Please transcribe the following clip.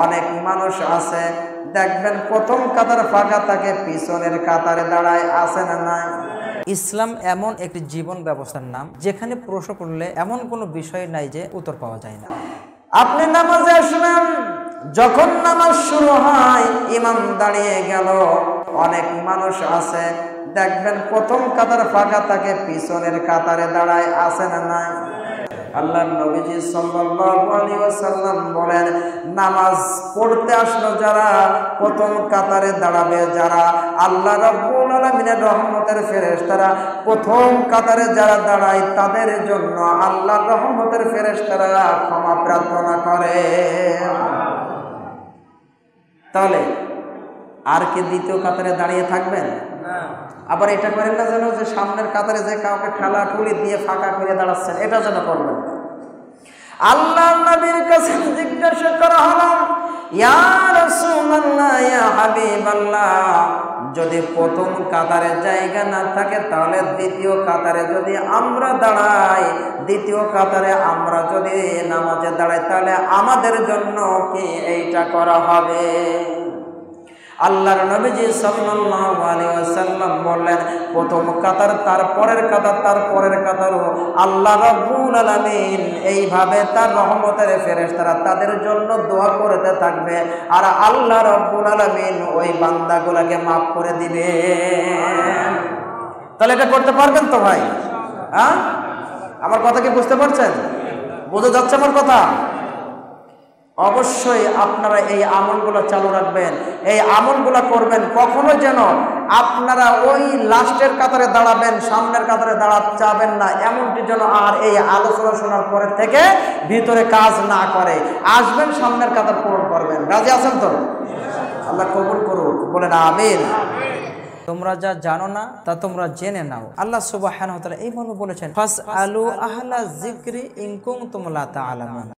অনেক মানুষ আছে দেখবেন প্রথম কাতার ফাঁকা থাকে, পিছনের কাতারে দাঁড়ায়, আছে না নাই? ইসলাম এমন একটি জীবন ব্যবস্থার নাম যেখানে প্রশ্ন করলে এমন কোনো বিষয় নাই যে উত্তর পাওয়া যায় না। আপনি নামাজে আসলেন, যখন নামাজ শুরু হয় ইমাম দাঁড়িয়ে গেল, অনেক মানুষ আছে দেখবেন প্রথম কাতার ফাঁকা থাকে, পিছনের কাতারে দাঁড়ায়, আছে না নাই? আল্লাহর নবীজি সাল্লাল্লাহু আলাইহি ওয়াসাল্লাম বলেন, নামাজ পড়তে আসলো যারা প্রথম কাতারে দাঁড়াবে, যারা আল্লাহ রাব্বুল আলামিনের রহমতের ফেরেশতারা প্রথম কাতারে যারা দাঁড়ায় তাদের জন্য আল্লাহর রহমতের ফেরেশতারা ক্ষমা প্রার্থনা করে। তাহলে আর কি দ্বিতীয় কাতারে দাঁড়িয়ে থাকবেন? আবার এটা করেন না যেন যে সামনের কাতারে যে কাউকে ঠেলা ঠুলি দিয়ে ফাঁকা করে দাঁড়াচ্ছেন, এটা যেন করবেন না। আল্লাহ নবীর কাছে জিজ্ঞাসা করা হলো, ইয়া রাসূলুল্লাহ, ইয়া হাবিবাল্লাহ, যদি প্রথম কাতারে জায়গা না থাকে তাহলে দ্বিতীয় কাতারে যদি আমরা দাঁড়াই, দ্বিতীয় কাতারে আমরা যদি নামাজে দাঁড়াই তাহলে আমাদের জন্য কি এইটা করা হবে? আল্লাহর নবীজি সাল্লাল্লাহু আলাইহি ওয়াসাল্লাম বললেন, প্রথম কাতার, তারপরের কাতার, তারপরের কাতারও আল্লাহ রাব্বুল আলামিন এইভাবে তার রহমতের ফেরেশতারা তাদের জন্য দোয়া করতে থাকবে, আর আল্লাহ রাব্বুল আলামিন ওই বান্দাগুলোকে মাফ করে দিবে। তাহলে এটা করতে পারবেন তো ভাই? হ্যাঁ, আমার কথা কি বুঝতে পারছেন? বোঝা যাচ্ছে আমার কথা? অবশ্যই আপনারা এই আমলগুলো চালু রাখবেন, এই আমলগুলো করবেন। কখনো যেন আপনারা ওই লাস্টের কাতারে দাঁড়াবেন, সামনের কাতারে দাঁড়াতে চাবেন না, এমনটি যেন আর এই আলোচনা শোনার পরে থেকে ভিতরে কাজ না করে। আসবেন, সামনের কাতার পূরণ করবেন। রাজি আছেন তো? আল্লাহ কবুল করুক, বলেন আমিন। তোমরা যা জানো না তা তোমরা জেনে নাও। আল্লাহ সুবহানাহু ওয়া তাআলা এই মর্মে বলেছেন, ফাসআলু আহলা যিকরি ইন কুনতুম লা তা'লামুন।